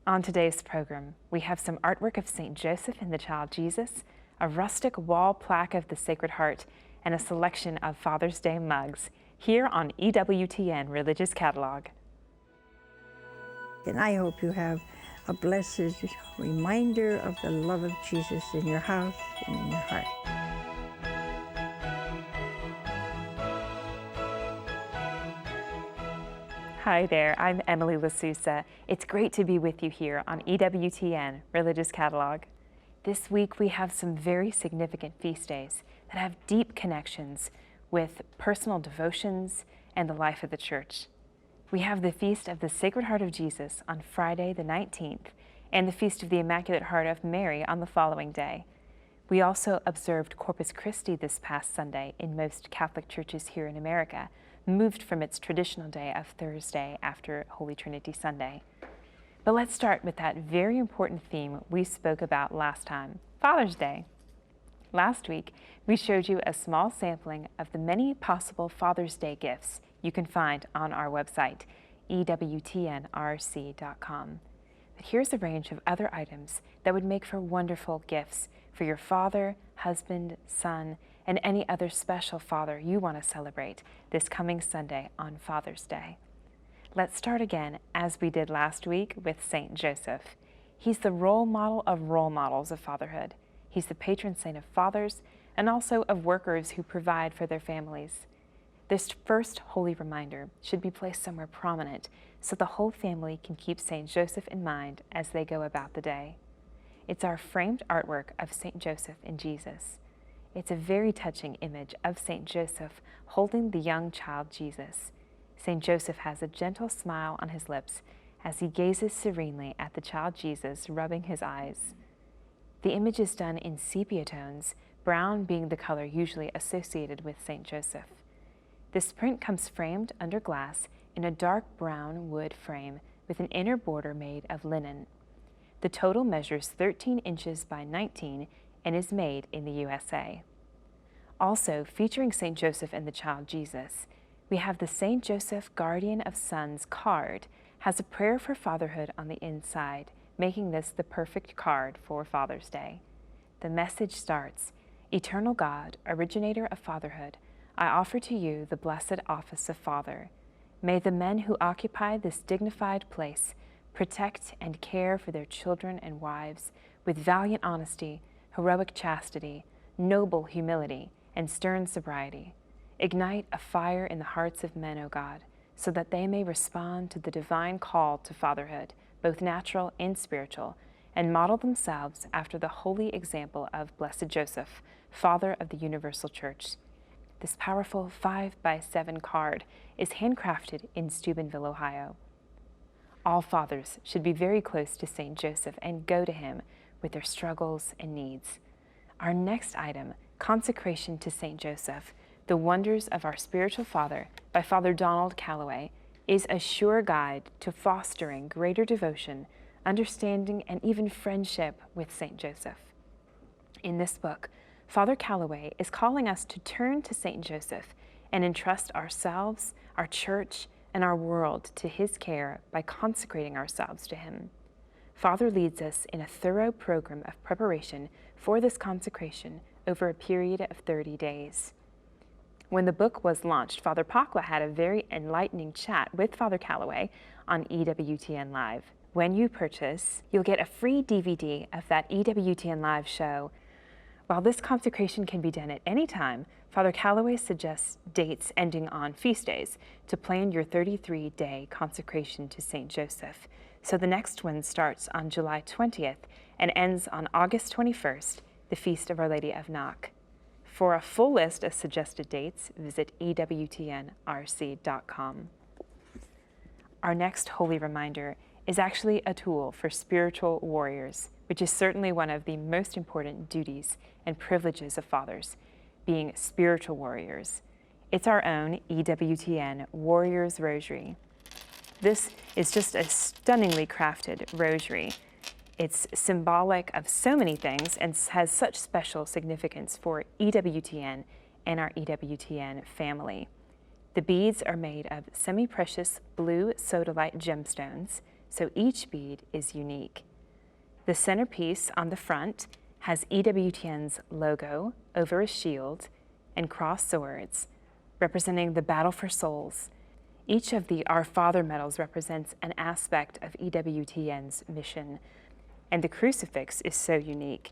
On today's program, we have some artwork of St. Joseph and the Child Jesus, a rustic wall plaque of the Sacred Heart, and a selection of Father's Day mugs here on EWTN Religious Catalog. And I hope you have a blessed reminder of the love of Jesus in your house and in your heart. Hi there, I'm Emily Lasusa. It's great to be with you here on EWTN Religious Catalog. This week we have some very significant feast days that have deep connections with personal devotions and the life of the Church. We have the Feast of the Sacred Heart of Jesus on Friday the 19th and the Feast of the Immaculate Heart of Mary on the following day. We also observed Corpus Christi this past Sunday in most Catholic churches here in America, moved from its traditional day of Thursday after Holy Trinity Sunday. But let's start with that very important theme we spoke about last time, Father's Day. Last week, we showed you a small sampling of the many possible Father's Day gifts you can find on our website, EWTNRC.com. But here's a range of other items that would make for wonderful gifts for your father, husband, son, and any other special father you want to celebrate this coming Sunday on Father's Day. Let's start again, as we did last week, with St. Joseph. He's the role model of role models of fatherhood. He's the patron saint of fathers and also of workers who provide for their families. This first holy reminder should be placed somewhere prominent so the whole family can keep St. Joseph in mind as they go about the day. It's our framed artwork of St. Joseph and Jesus. It's a very touching image of St. Joseph holding the young child Jesus. St. Joseph has a gentle smile on his lips as he gazes serenely at the child Jesus, rubbing his eyes. The image is done in sepia tones, brown being the color usually associated with St. Joseph. This print comes framed under glass in a dark brown wood frame with an inner border made of linen. The total measures 13 inches by 19 and is made in the USA. Also, featuring St. Joseph and the Child Jesus, we have the St. Joseph Guardian of Sons card, has a prayer for fatherhood on the inside, making this the perfect card for Father's Day. The message starts, "Eternal God, originator of fatherhood, I offer to you the blessed office of Father. May the men who occupy this dignified place protect and care for their children and wives with valiant honesty, heroic chastity, noble humility, and stern sobriety. Ignite a fire in the hearts of men, O God, so that they may respond to the divine call to fatherhood, both natural and spiritual, and model themselves after the holy example of Blessed Joseph, Father of the Universal Church." This powerful 5x7 card is handcrafted in Steubenville, Ohio. All fathers should be very close to St. Joseph and go to him with their struggles and needs. Our next item, Consecration to St. Joseph, The Wonders of Our Spiritual Father by Father Donald Calloway, is a sure guide to fostering greater devotion, understanding, and even friendship with St. Joseph. In this book, Father Calloway is calling us to turn to St. Joseph and entrust ourselves, our church, and our world to his care by consecrating ourselves to him. Father leads us in a thorough program of preparation for this consecration over a period of 30 days. When the book was launched, Father Pakwa had a very enlightening chat with Father Calloway on EWTN Live. When you purchase, you'll get a free DVD of that EWTN Live show. While this consecration can be done at any time, Father Calloway suggests dates ending on feast days to plan your 33-day consecration to St. Joseph. So the next one starts on July 20th and ends on August 21st, the Feast of Our Lady of Knock. For a full list of suggested dates, visit EWTNRC.com. Our next holy reminder is actually a tool for spiritual warriors, which is certainly one of the most important duties and privileges of fathers, being spiritual warriors. It's our own EWTN Warriors Rosary. This is just a stunningly crafted rosary. It's symbolic of so many things and has such special significance for EWTN and our EWTN family. The beads are made of semi-precious blue sodalite gemstones, so each bead is unique. The centerpiece on the front has EWTN's logo over a shield and crossed swords, representing the battle for souls. Each of the Our Father medals represents an aspect of EWTN's mission, and the crucifix is so unique.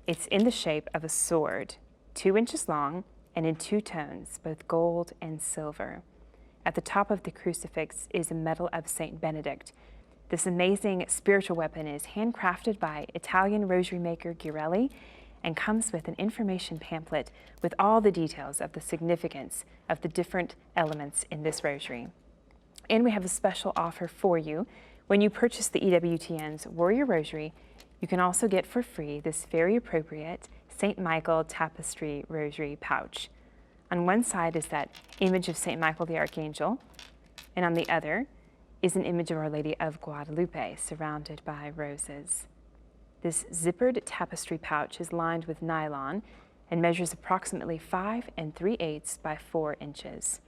It's in the shape of a sword, 2 inches long and in 2 tones, both gold and silver. At the top of the crucifix is a medal of Saint Benedict. This amazing spiritual weapon is handcrafted by Italian rosary maker Ghirelli and comes with an information pamphlet with all the details of the significance of the different elements in this rosary. And we have a special offer for you. When you purchase the EWTN's Warrior Rosary, you can also get for free this very appropriate St. Michael Tapestry Rosary Pouch. On one side is that image of St. Michael the Archangel, and on the other is an image of Our Lady of Guadalupe surrounded by roses. This zippered tapestry pouch is lined with nylon and measures approximately 5 3/8 by 4 inches.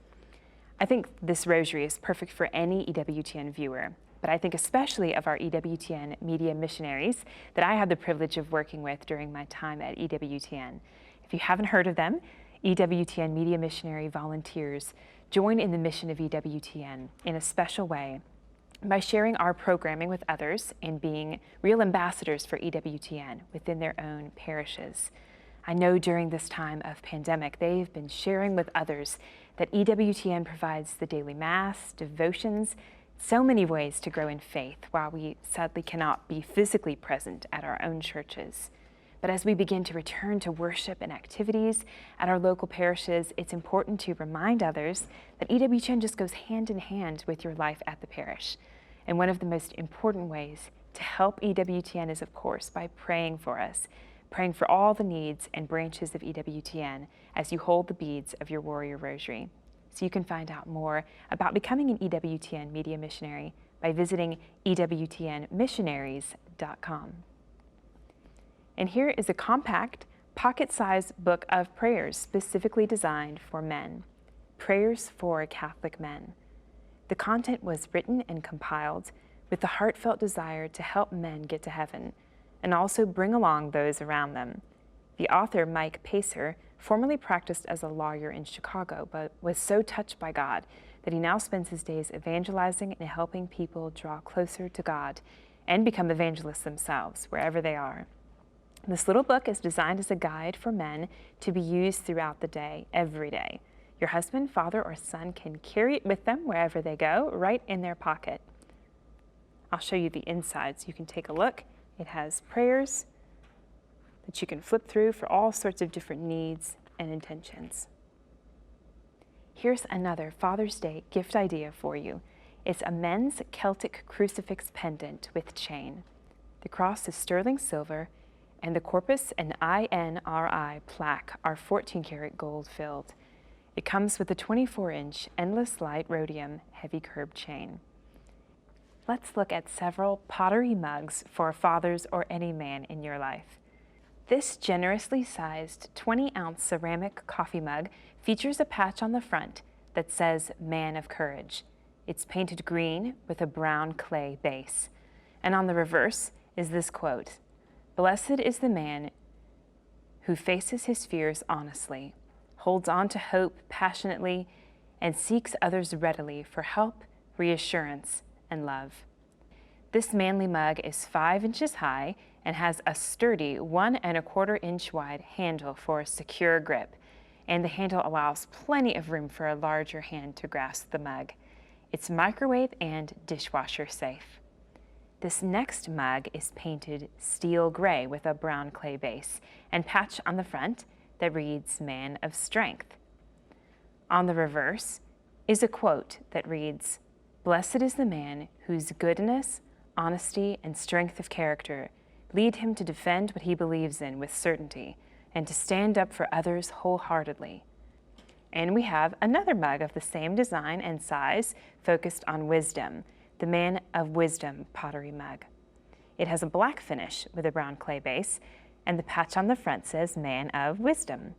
I think this rosary is perfect for any EWTN viewer, but I think especially of our EWTN Media Missionaries that I had the privilege of working with during my time at EWTN. If you haven't heard of them, EWTN Media Missionary volunteers join in the mission of EWTN in a special way by sharing our programming with others and being real ambassadors for EWTN within their own parishes. I know during this time of pandemic, they've been sharing with others that EWTN provides the daily Mass, devotions, so many ways to grow in faith while we sadly cannot be physically present at our own churches. But as we begin to return to worship and activities at our local parishes, it's important to remind others that EWTN just goes hand in hand with your life at the parish. And one of the most important ways to help EWTN is, of course, by praying for us, praying for all the needs and branches of EWTN as you hold the beads of your Warrior Rosary. So you can find out more about becoming an EWTN Media Missionary by visiting EWTNmissionaries.com. And here is a compact, pocket-sized book of prayers specifically designed for men, Prayers for Catholic Men. The content was written and compiled with the heartfelt desire to help men get to heaven and also bring along those around them. The author, Mike Pacer, formerly practiced as a lawyer in Chicago, but was so touched by God that he now spends his days evangelizing and helping people draw closer to God and become evangelists themselves, wherever they are. This little book is designed as a guide for men to be used throughout the day, every day. Your husband, father, or son can carry it with them wherever they go, right in their pocket. I'll show you the inside so you can take a look. It has prayers that you can flip through for all sorts of different needs and intentions. Here's another Father's Day gift idea for you. It's a men's Celtic Crucifix pendant with chain. The cross is sterling silver, and the corpus and INRI plaque are 14-karat gold filled. It comes with a 24-inch endless light rhodium heavy curb chain. Let's look at several pottery mugs for fathers or any man in your life. This generously sized 20-ounce ceramic coffee mug features a patch on the front that says Man of Courage. It's painted green with a brown clay base. And on the reverse is this quote, "Blessed is the man who faces his fears honestly, holds on to hope passionately, and seeks others readily for help, reassurance, and love." This manly mug is 5 inches high and has a sturdy 1 1/4 inch wide handle for a secure grip, and the handle allows plenty of room for a larger hand to grasp the mug. It's microwave and dishwasher safe. This next mug is painted steel gray with a brown clay base and patch on the front that reads Man of Strength. On the reverse is a quote that reads, "Blessed is the man whose goodness, honesty, and strength of character lead him to defend what he believes in with certainty and to stand up for others wholeheartedly." And we have another mug of the same design and size focused on wisdom, the Man of Wisdom pottery mug. It has a black finish with a brown clay base, and the patch on the front says Man of Wisdom.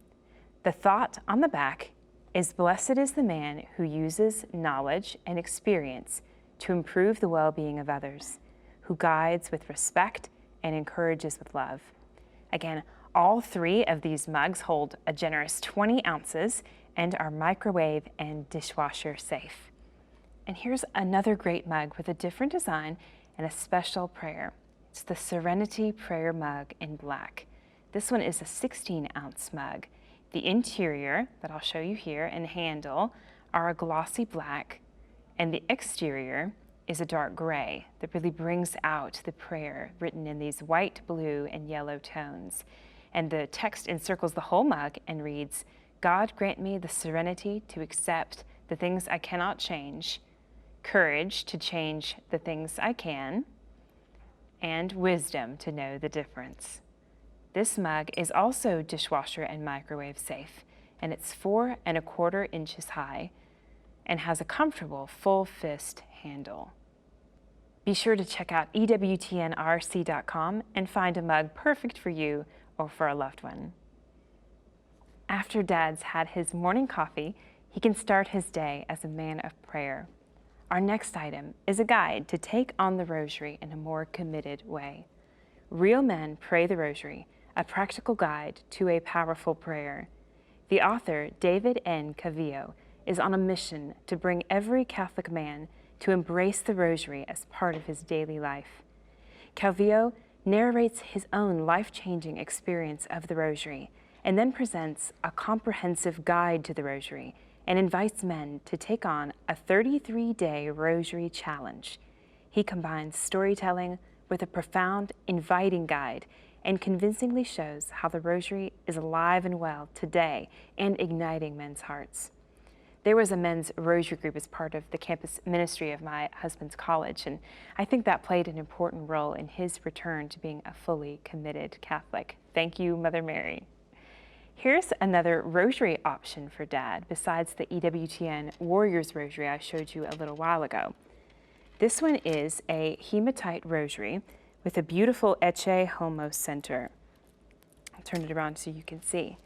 The thought on the back is, "Blessed is the man who uses knowledge and experience to improve the well-being of others, who guides with respect and encourages with love. Again, all 3 of these mugs hold a generous 20 ounces and are microwave and dishwasher safe. And here's another great mug with a different design and a special prayer. It's the Serenity Prayer Mug in black. This one is a 16-ounce mug. The interior, that I'll show you here, and handle are a glossy black, and the exterior is a dark gray that really brings out the prayer written in these white, blue, and yellow tones. And the text encircles the whole mug and reads, "God grant me the serenity to accept the things I cannot change, courage to change the things I can, and wisdom to know the difference." This mug is also dishwasher and microwave safe, and it's 4¼ inches high and has a comfortable full fist handle. Be sure to check out EWTNRC.com and find a mug perfect for you or for a loved one. After Dad's had his morning coffee, he can start his day as a man of prayer. Our next item is a guide to take on the Rosary in a more committed way. Real Men Pray the Rosary, a practical guide to a powerful prayer. The author, David N. Cavillo, is on a mission to bring every Catholic man to embrace the Rosary as part of his daily life. Cavillo narrates his own life-changing experience of the Rosary and then presents a comprehensive guide to the Rosary and invites men to take on a 33-day Rosary challenge. He combines storytelling with a profound, inviting guide and convincingly shows how the Rosary is alive and well today and igniting men's hearts. There was a men's Rosary group as part of the campus ministry of my husband's college, and I think that played an important role in his return to being a fully committed Catholic. Thank you, Mother Mary. Here's another Rosary option for Dad besides the EWTN Warriors Rosary I showed you a little while ago. This one is a Hematite Rosary with a beautiful Ecce Homo center. I'll turn it around so you can see.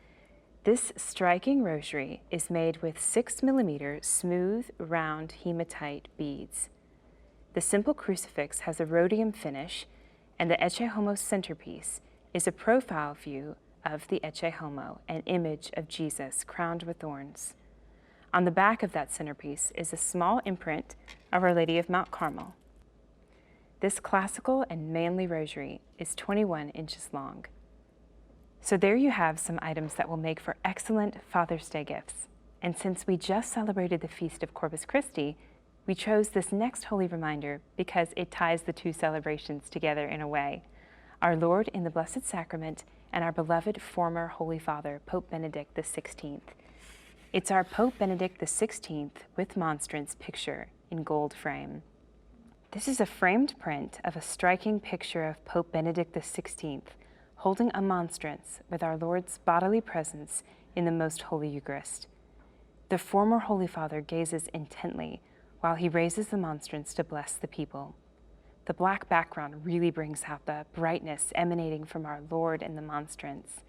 This striking rosary is made with 6mm smooth, round hematite beads. The simple crucifix has a rhodium finish, and the Ecce Homo centerpiece is a profile view of the Ecce Homo, an image of Jesus crowned with thorns. On the back of that centerpiece is a small imprint of Our Lady of Mount Carmel. This classical and manly rosary is 21 inches long. So there you have some items that will make for excellent Father's Day gifts. And since we just celebrated the Feast of Corpus Christi, we chose this next holy reminder because it ties the 2 celebrations together in a way. Our Lord in the Blessed Sacrament and our beloved former Holy Father, Pope Benedict XVI. It's our Pope Benedict XVI with Monstrance Picture in gold frame. This is a framed print of a striking picture of Pope Benedict XVI holding a monstrance with our Lord's bodily presence in the Most Holy Eucharist. The former Holy Father gazes intently while he raises the monstrance to bless the people. The black background really brings out the brightness emanating from our Lord in the monstrance.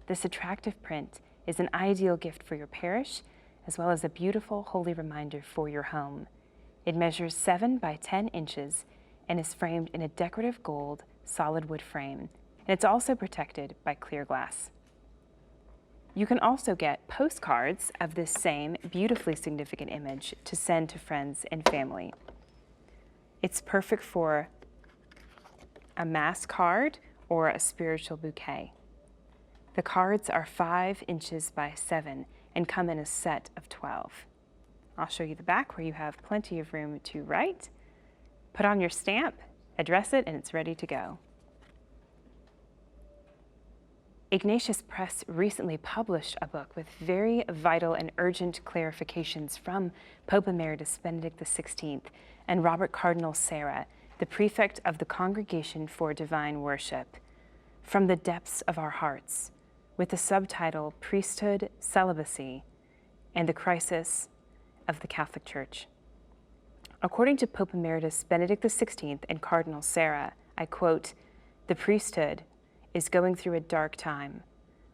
This attractive print is an ideal gift for your parish, as well as a beautiful holy reminder for your home. It measures 7 by 10 inches and is framed in a decorative gold solid wood frame, and it's also protected by clear glass. You can also get postcards of this same beautifully significant image to send to friends and family. It's perfect for a mass card or a spiritual bouquet. The cards are 5 inches by 7 and come in a set of 12. I'll show you the back where you have plenty of room to write, put on your stamp, address it, and it's ready to go. Ignatius Press recently published a book with very vital and urgent clarifications from Pope Emeritus Benedict XVI and Robert Cardinal Sarah, the prefect of the Congregation for Divine Worship, From the Depths of Our Hearts, with the subtitle Priesthood, Celibacy, and the Crisis of the Catholic Church. According to Pope Emeritus Benedict XVI and Cardinal Sarah, I quote, "The priesthood is going through a dark time,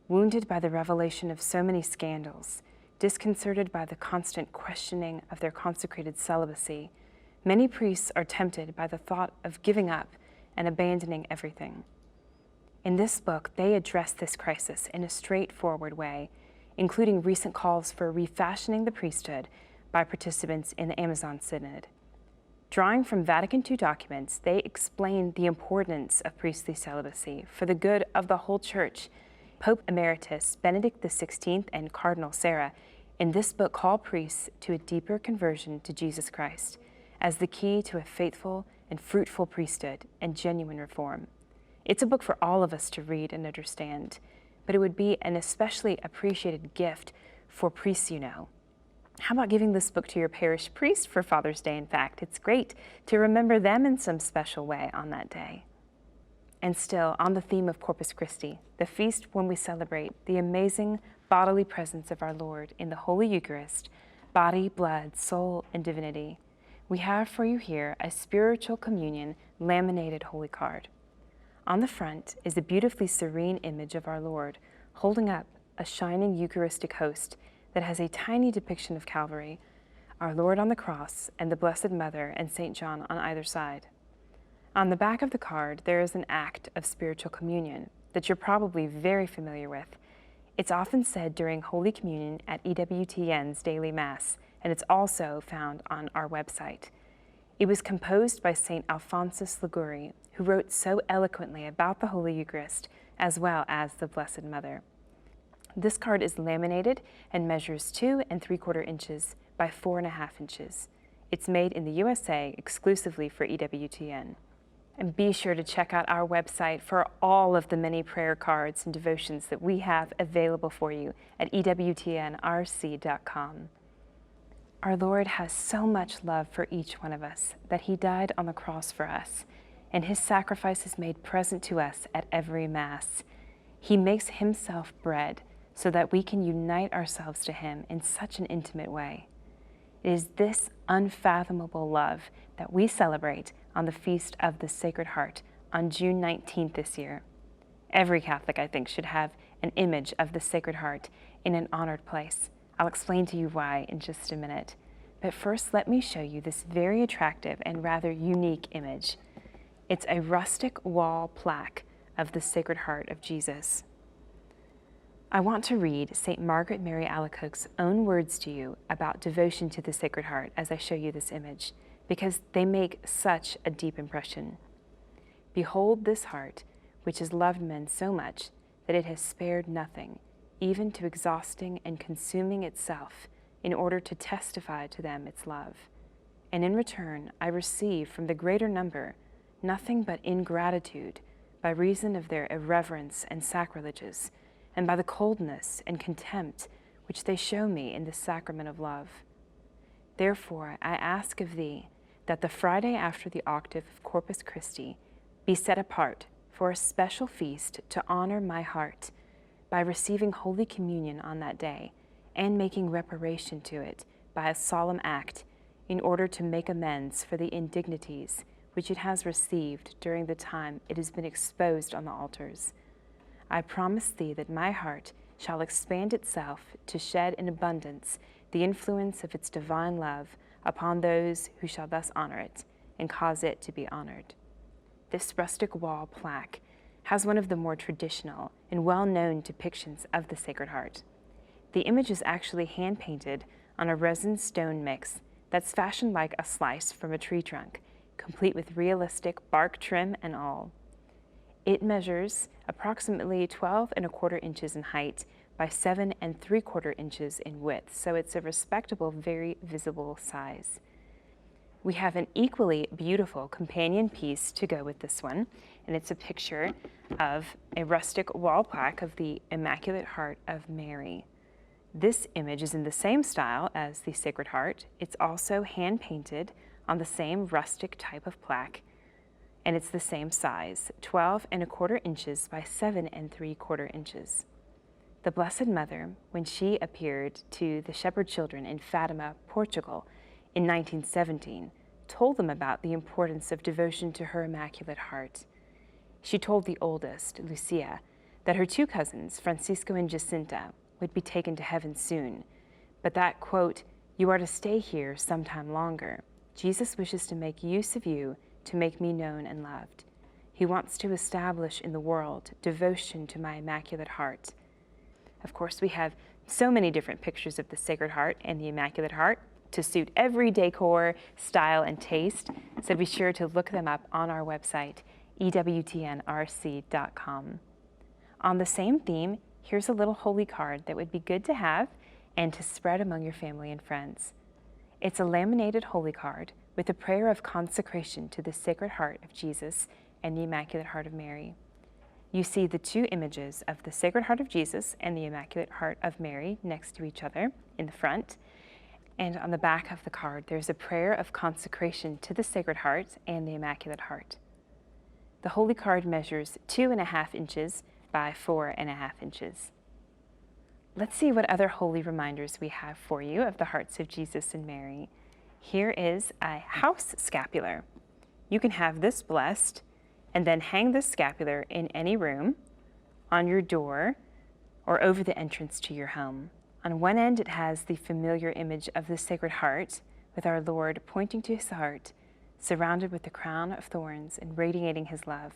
wounded by the revelation of so many scandals, disconcerted by the constant questioning of their consecrated celibacy, Many priests are tempted by the thought of giving up and abandoning everything. In this book, they address this crisis in a straightforward way, including recent calls for refashioning the priesthood by participants in the Amazon Synod. Drawing from Vatican II documents, they explain the importance of priestly celibacy for the good of the whole Church. Pope Emeritus Benedict XVI and Cardinal Sarah in this book call priests to a deeper conversion to Jesus Christ as the key to a faithful and fruitful priesthood and genuine reform. It's a book for all of us to read and understand, but it would be an especially appreciated gift for priests you know. How about giving this book to your parish priest for Father's Day? In fact, it's great to remember them in some special way on that day. And still, on the theme of Corpus Christi, the feast when we celebrate the amazing bodily presence of our Lord in the Holy Eucharist, body, blood, soul, and divinity, we have for you here a spiritual communion laminated holy card. On the front is a beautifully serene image of our Lord holding up a shining Eucharistic host that has a tiny depiction of Calvary, our Lord on the cross, and the Blessed Mother and St. John on either side. On the back of the card, there is an act of spiritual communion that you're probably very familiar with. It's often said during Holy Communion at EWTN's daily Mass, and it's also found on our website. It was composed by St. Alphonsus Liguori, who wrote so eloquently about the Holy Eucharist as well as the Blessed Mother. This card is laminated and measures 2 3/4 inches by 4.5 inches. It's made in the USA exclusively for EWTN. And be sure to check out our website for all of the many prayer cards and devotions that we have available for you at EWTNRC.com. Our Lord has so much love for each one of us that He died on the cross for us, and His sacrifice is made present to us at every Mass. He makes Himself bread so that we can unite ourselves to Him in such an intimate way. It is this unfathomable love that we celebrate on the Feast of the Sacred Heart on June 19th this year. Every Catholic, I think, should have an image of the Sacred Heart in an honored place. I'll explain to you why in just a minute. But first, let me show you this very attractive and rather unique image. It's a rustic wall plaque of the Sacred Heart of Jesus. I want to read St. Margaret Mary Alacoque's own words to you about devotion to the Sacred Heart as I show you this image, because they make such a deep impression. Behold this heart, which has loved men so much that it has spared nothing, even to exhausting and consuming itself, in order to testify to them its love. And in return, I receive from the greater number nothing but ingratitude by reason of their irreverence and sacrileges, and by the coldness and contempt which they show me in the sacrament of love. Therefore, I ask of thee that the Friday after the octave of Corpus Christi be set apart for a special feast to honor my heart by receiving Holy Communion on that day and making reparation to it by a solemn act in order to make amends for the indignities which it has received during the time it has been exposed on the altars. I promise thee that my heart shall expand itself to shed in abundance the influence of its divine love upon those who shall thus honor it and cause it to be honored. This rustic wall plaque has one of the more traditional and well-known depictions of the Sacred Heart. The image is actually hand-painted on a resin stone mix that's fashioned like a slice from a tree trunk, complete with realistic bark trim and all. It measures approximately 12 1/4 inches in height by 7 3/4 inches in width, so it's a respectable, very visible size. We have an equally beautiful companion piece to go with this one, and it's a picture of a rustic wall plaque of the Immaculate Heart of Mary. This image is in the same style as the Sacred Heart. It's also hand-painted on the same rustic type of plaque, and it's the same size, 12 1/4 inches by 7 3/4 inches. The Blessed Mother, when she appeared to the shepherd children in Fatima, Portugal, in 1917, told them about the importance of devotion to her Immaculate Heart. She told the oldest, Lucia, that her 2 cousins, Francisco and Jacinta, would be taken to heaven soon, but that, quote, "you are to stay here some time longer," Jesus wishes to make use of you to make me known and loved. He wants to establish in the world devotion to my Immaculate Heart. Of course, we have so many different pictures of the Sacred Heart and the Immaculate Heart to suit every decor, style, and taste, so be sure to look them up on our website, EWTNRC.com. On the same theme, here's a little holy card that would be good to have and to spread among your family and friends. It's a laminated holy card with a prayer of consecration to the Sacred Heart of Jesus and the Immaculate Heart of Mary. You see the two images of the Sacred Heart of Jesus and the Immaculate Heart of Mary next to each other in the front. And on the back of the card, there's a prayer of consecration to the Sacred Heart and the Immaculate Heart. The holy card measures 2.5 inches by 4.5 inches. Let's see what other holy reminders we have for you of the hearts of Jesus and Mary. Here is a house scapular. You can have this blessed and then hang this scapular in any room, on your door, or over the entrance to your home. On one end, it has the familiar image of the Sacred Heart, with our Lord pointing to his heart, surrounded with the crown of thorns and radiating his love,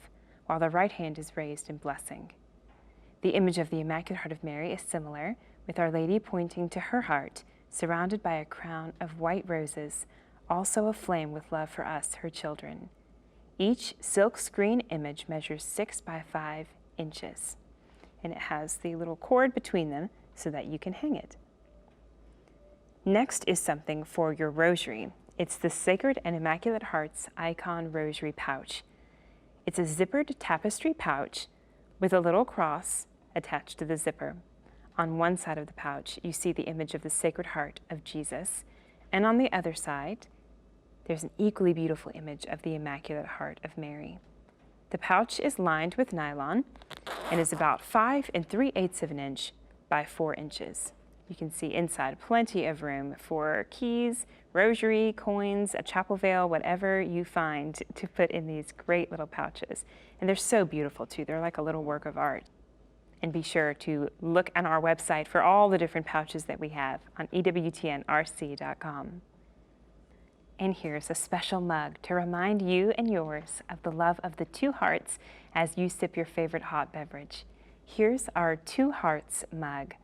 while the right hand is raised in blessing. The image of the Immaculate Heart of Mary is similar, with Our Lady pointing to her heart, surrounded by a crown of white roses, also aflame with love for us, her children. Each silk screen image measures 6 by 5 inches, and it has the little cord between them so that you can hang it. Next is something for your rosary. It's the Sacred and Immaculate Hearts Icon Rosary Pouch. It's a zippered tapestry pouch with a little cross attached to the zipper. On one side of the pouch, you see the image of the Sacred Heart of Jesus, and on the other side, there's an equally beautiful image of the Immaculate Heart of Mary. The pouch is lined with nylon and is about 5 3/8 inches by 4 inches. You can see inside plenty of room for keys, rosary, coins, a chapel veil, whatever you find to put in these great little pouches. And they're so beautiful too. They're like a little work of art. And be sure to look on our website for all the different pouches that we have on EWTNRC.com. And here's a special mug to remind you and yours of the love of the two hearts as you sip your favorite hot beverage. Here's our Two Hearts mug.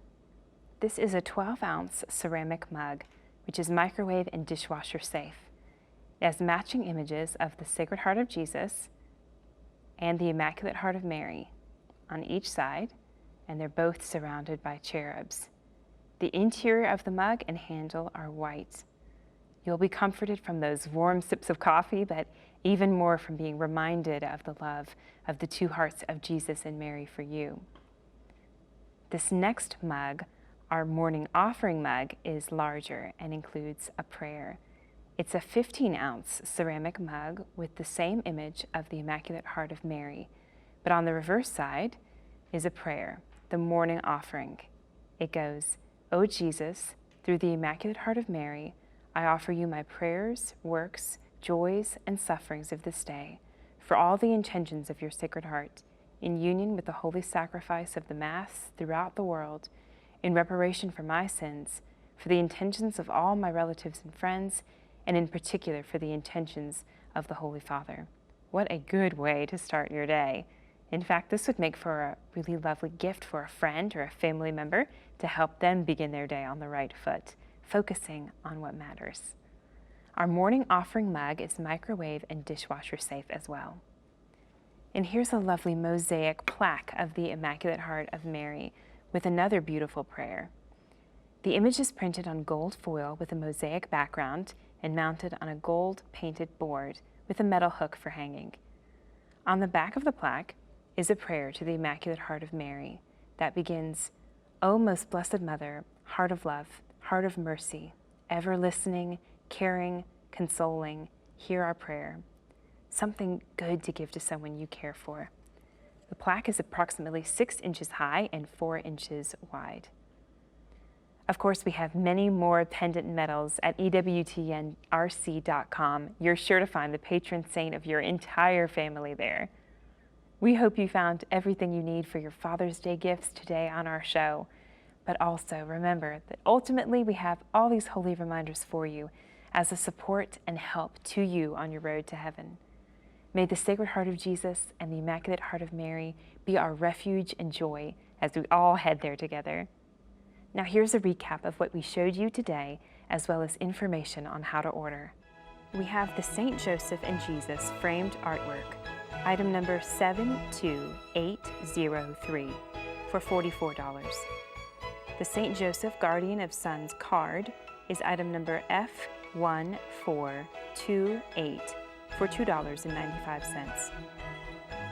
This is a 12-ounce ceramic mug, which is microwave and dishwasher safe. It has matching images of the Sacred Heart of Jesus and the Immaculate Heart of Mary on each side, and they're both surrounded by cherubs. The interior of the mug and handle are white. You'll be comforted from those warm sips of coffee, but even more from being reminded of the love of the two hearts of Jesus and Mary for you. This next mug, our morning offering mug, is larger and includes a prayer. It's a 15-ounce ceramic mug with the same image of the Immaculate Heart of Mary, but on the reverse side is a prayer, the morning offering. It goes, "O Jesus, through the Immaculate Heart of Mary, I offer you my prayers, works, joys, and sufferings of this day, for all the intentions of your Sacred Heart, in union with the holy sacrifice of the Mass throughout the world, in reparation for my sins, for the intentions of all my relatives and friends, and in particular for the intentions of the Holy Father." What a good way to start your day. In fact, this would make for a really lovely gift for a friend or a family member to help them begin their day on the right foot, focusing on what matters. Our morning offering mug is microwave and dishwasher safe as well. And here's a lovely mosaic plaque of the Immaculate Heart of Mary with another beautiful prayer. The image is printed on gold foil with a mosaic background and mounted on a gold painted board with a metal hook for hanging. On the back of the plaque is a prayer to the Immaculate Heart of Mary that begins, "O most blessed Mother, heart of love, heart of mercy, ever listening, caring, consoling, hear our prayer." Something good to give to someone you care for. The plaque is approximately 6 inches high and 4 inches wide. Of course, we have many more pendant medals at EWTNRC.com. You're sure to find the patron saint of your entire family there. We hope you found everything you need for your Father's Day gifts today on our show. But also remember that ultimately we have all these holy reminders for you as a support and help to you on your road to heaven. May the Sacred Heart of Jesus and the Immaculate Heart of Mary be our refuge and joy as we all head there together. Now here's a recap of what we showed you today, as well as information on how to order. We have the St. Joseph and Jesus framed artwork, item number 72803 for $44. The St. Joseph Guardian of Sons card is item number F1428 for $2.95.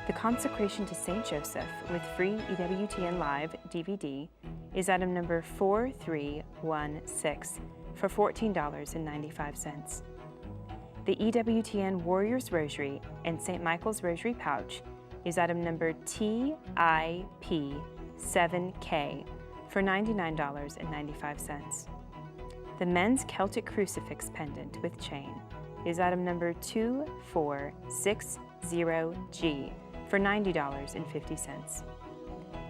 The Consecration to St. Joseph with free EWTN Live DVD is item number 4316 for $14.95. The EWTN Warrior's Rosary and St. Michael's Rosary Pouch is item number TIP7K for $99.95. The Men's Celtic Crucifix pendant with chain is item number 2460G for $90.50.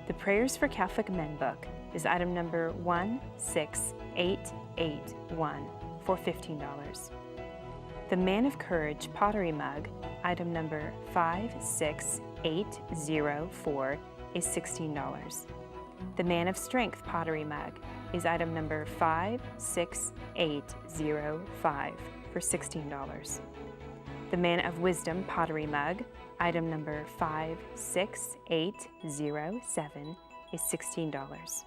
The Prayers for Catholic Men book is item number 16881 for $15. The Man of Courage pottery mug, item number 56804, is $16. The Man of Strength pottery mug is item number 56805 for $16. The Man of Wisdom pottery mug, item number 56807, is $16.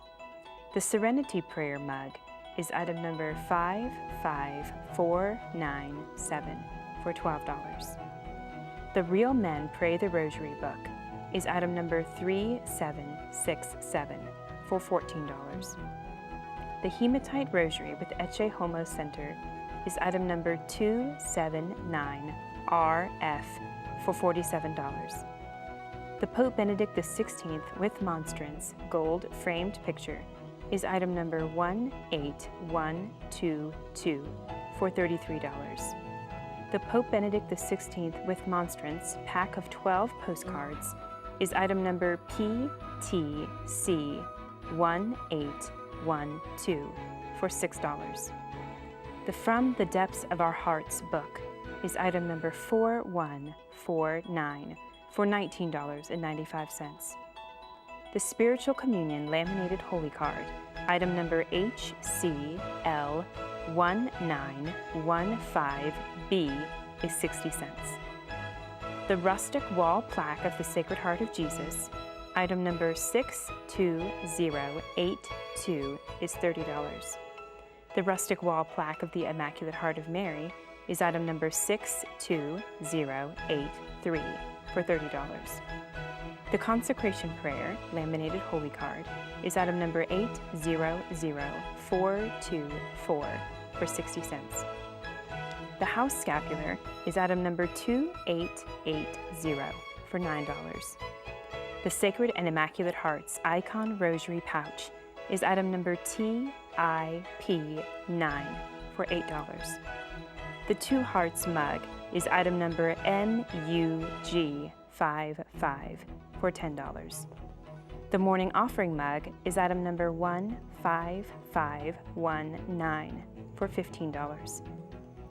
The Serenity prayer mug is item number 55497 for $12. The Real Men Pray the Rosary book is item number 3767 for $14. The Hematite Rosary with Ecce Homo Center is item number 279RF for $47. The Pope Benedict XVI with Monstrance gold framed picture is item number 18122 for $33. The Pope Benedict XVI with Monstrance pack of 12 postcards is item number PTC1812 for $6. The From the Depths of Our Hearts book is item number 4149 for $19.95. The Spiritual Communion laminated holy card, item number HCL1915B, is 60 cents. The rustic wall plaque of the Sacred Heart of Jesus, item number 62082, is $30. The rustic wall plaque of the Immaculate Heart of Mary is item number 62083 for $30. The Consecration Prayer laminated holy card is item number 800424 for 60 cents. The House Scapular is item number 2880 for $9. The Sacred and Immaculate Hearts Icon Rosary Pouch is item number TIP9 for $8. The Two Hearts Mug is item number MUG55 for $10. The Morning Offering Mug is item number 15519 for $15.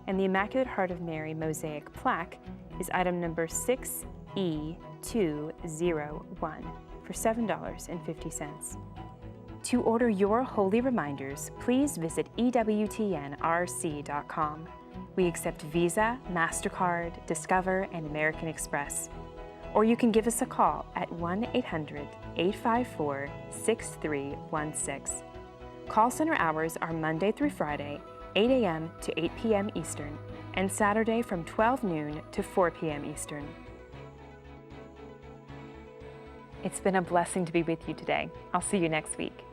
And the Immaculate Heart of Mary Mosaic Plaque is item number 6E201 for $7.50. To order your holy reminders, please visit EWTNRC.com. We accept Visa, MasterCard, Discover, and American Express. Or you can give us a call at 1-800-854-6316. Call center hours are Monday through Friday, 8 a.m. to 8 p.m. Eastern, and Saturday from 12 noon to 4 p.m. Eastern. It's been a blessing to be with you today. I'll see you next week.